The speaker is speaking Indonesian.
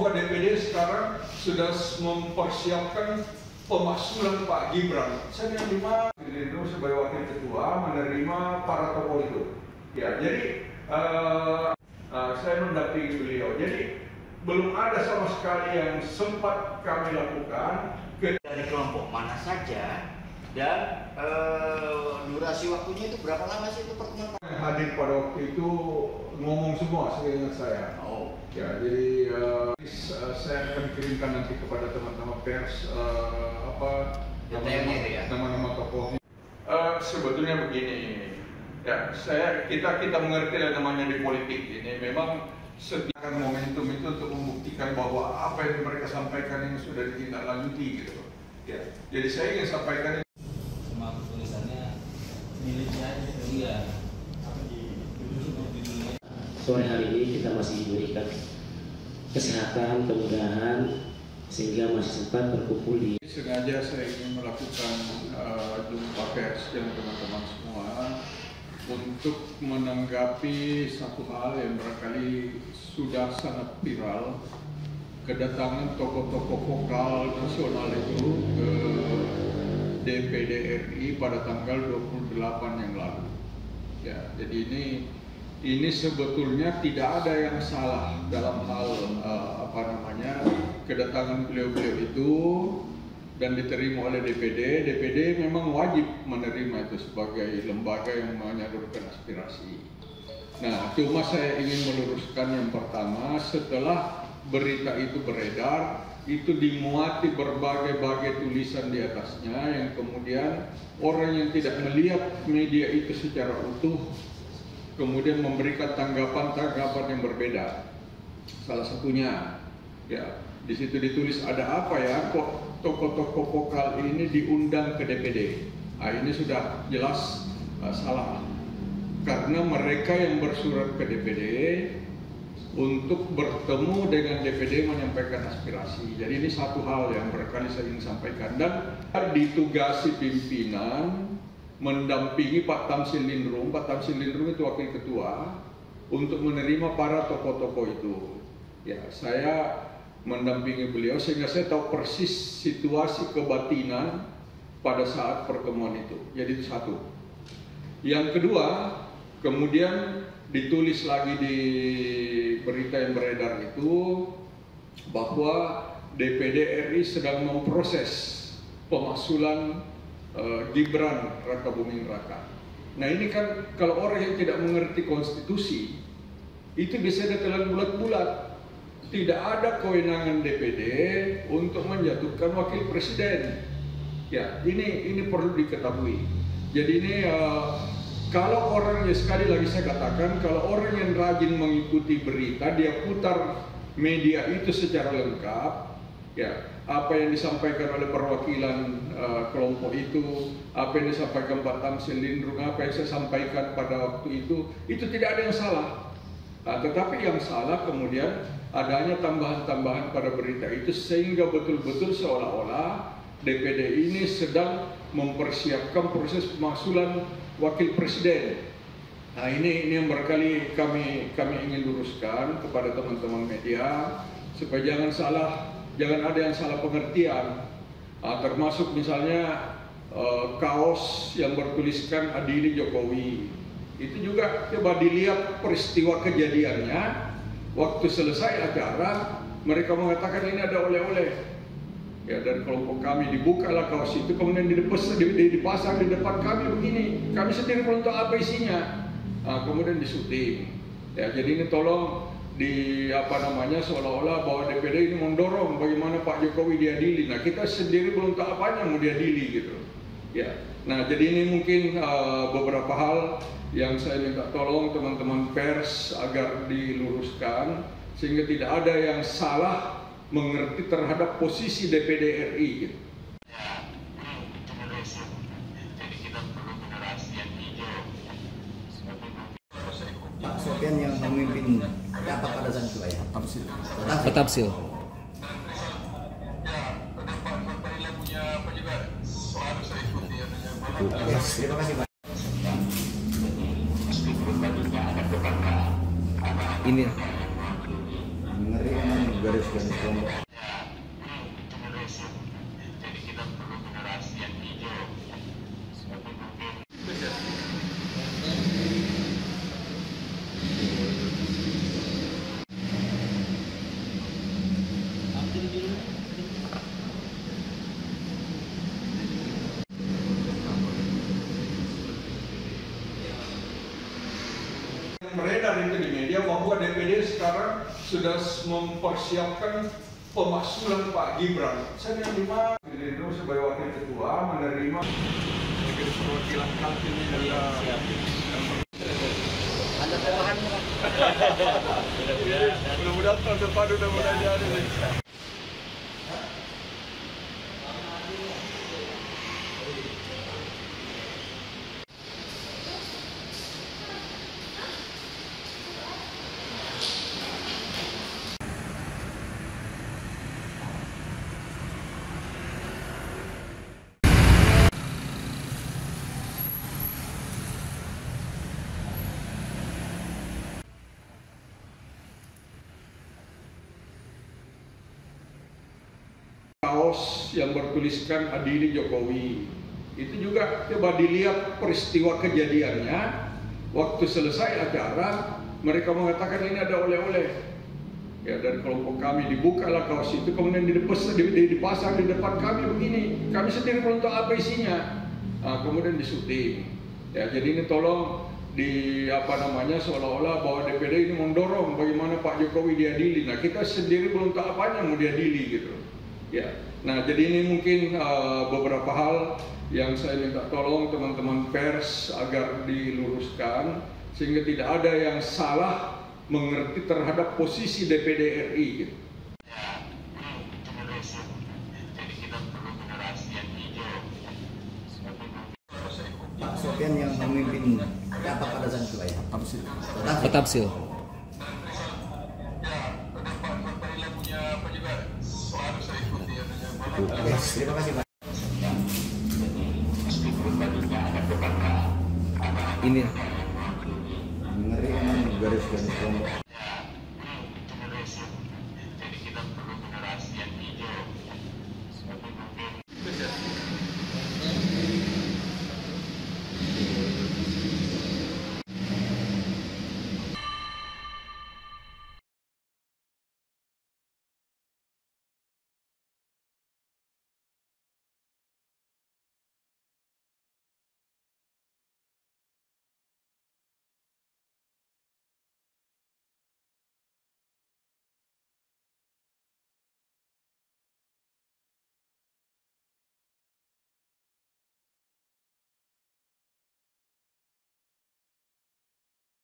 bahwa DPD sekarang sudah mempersiapkan pemaksulan Pak Gibran. Saya menerima itu sebagai wakil ketua menerima para tokoh itu. Ya, jadi saya mendampingi beliau. Jadi belum ada sama sekali yang sempat kami lakukan dari kelompok mana saja dan durasi waktunya itu berapa lama sih itu pertemuan? Hadir pada waktu itu ngomong semua seingat saya. Oh. Ya, jadi saya akan kirimkan nanti kepada teman-teman pers nama-nama tokoh. Sebetulnya begini, ya kita mengerti lah namanya di politik ini memang setiap momentum itu untuk membuktikan bahwa apa yang mereka sampaikan ini sudah ditindaklanjuti gitu. Ya, jadi saya ingin sampaikan ini. Cuma tulisannya miliknya aja iya. Sore hari ini kita masih diberikan kesehatan, kemudahan sehingga masih sempat berkumpul di. Sengaja saya ingin melakukan jumpa pers dengan teman-teman semua untuk menanggapi satu hal yang barangkali sudah sangat viral, kedatangan tokoh-tokoh vokal nasional itu ke DPD RI pada tanggal 28 yang lalu. Ya, jadi ini sebetulnya tidak ada yang salah dalam hal kedatangan beliau-beliau itu dan diterima oleh DPD. DPD memang wajib menerima itu sebagai lembaga yang menyalurkan aspirasi. Nah, cuma saya ingin meluruskan yang pertama, setelah berita itu beredar, itu dimuati berbagai-bagai tulisan di atasnya yang kemudian orang yang tidak melihat media itu secara utuh kemudian memberikan tanggapan-tanggapan yang berbeda. Salah satunya, ya di situ ditulis ada apa ya, kok tokoh-tokoh vokal ini diundang ke DPD. Nah, ini sudah jelas salah. Karena mereka yang bersurat ke DPD untuk bertemu dengan DPD menyampaikan aspirasi. Jadi ini satu hal yang berkali saya ingin sampaikan. Dan ditugasi pimpinan mendampingi Pak Tamsil Lindrung. Pak Tamsil Lindrung itu wakil ketua untuk menerima para tokoh-tokoh itu. Ya, saya mendampingi beliau sehingga saya tahu persis situasi kebatinan pada saat pertemuan itu. Jadi itu satu. Yang kedua, kemudian ditulis lagi di berita yang beredar itu bahwa DPD RI sedang memproses pemaksulan Gibran Raka Buming Raka. Nah, ini kan kalau orang yang tidak mengerti konstitusi itu bisa ditelan bulat-bulat. Tidak ada kewenangan DPD untuk menjatuhkan wakil presiden. Ya, ini perlu diketahui. Jadi ini kalau orang, ya sekali lagi saya katakan, kalau orang yang rajin mengikuti berita, dia putar media itu secara lengkap, ya apa yang disampaikan oleh perwakilan kelompok itu, apa yang disampaikan Pak Tamsil Lindrung, apa yang saya sampaikan pada waktu itu tidak ada yang salah. Nah, tetapi yang salah kemudian adanya tambahan-tambahan pada berita itu sehingga betul-betul seolah-olah DPD ini sedang mempersiapkan proses pemaksulan wakil presiden. Nah, ini yang berkali kami ingin luruskan kepada teman-teman media supaya jangan ada yang salah pengertian. Termasuk misalnya kaos yang bertuliskan Adili Jokowi. Itu juga coba dilihat peristiwa kejadiannya. Waktu selesai acara, mereka mengatakan ini ada oleh-oleh. Ya, dari kelompok kami dibukalah kaos itu, kemudian dipasang di depan kami begini. Kami sendiri belum tahu apa isinya. Kemudian disuting. Ya, jadi ini tolong seolah-olah bahwa DPD ini mendorong bagaimana Pak Jokowi diadili. Nah, kita sendiri belum tahu apanya mau diadili gitu. Ya. Nah, jadi ini mungkin beberapa hal yang saya minta tolong teman-teman pers agar diluruskan sehingga tidak ada yang salah mengerti terhadap posisi DPD RI gitu. Pak Sofian yang memimpin rapat pada saat itu ya? Pak Tamsil. Terima kasih Pak. Ini ngeri emang garis-garis beredar itu di media bahwa DPD sekarang sudah mempersiapkan pemaksulan Pak Gibran. Saya menerima itu sebagai wakil ketua menerima perwakilan kaltim ini dan Ada tambahan Pak? mudah-mudahan tahun depan udah mulai jadi. Kaos yang bertuliskan Adili Jokowi itu juga coba dilihat peristiwa kejadiannya. Waktu selesai acara mereka mengatakan ini ada oleh-oleh ya dari kelompok kami, dibukalah kaos itu kemudian dipasang di depan kami begini, kami sendiri belum tahu apa isinya. Kemudian disuting ya, jadi ini tolong seolah-olah bahwa DPD ini mendorong bagaimana Pak Jokowi diadili. Nah kita sendiri belum tahu apanya mau diadili gitu. Ya, nah jadi ini mungkin beberapa hal yang saya minta tolong teman-teman pers agar diluruskan sehingga tidak ada yang salah mengerti terhadap posisi DPD RI. Gitu. Pak Sofian yang memimpin rapat pada saat itu ya? Petapsil. Terima kasih Pak. Ini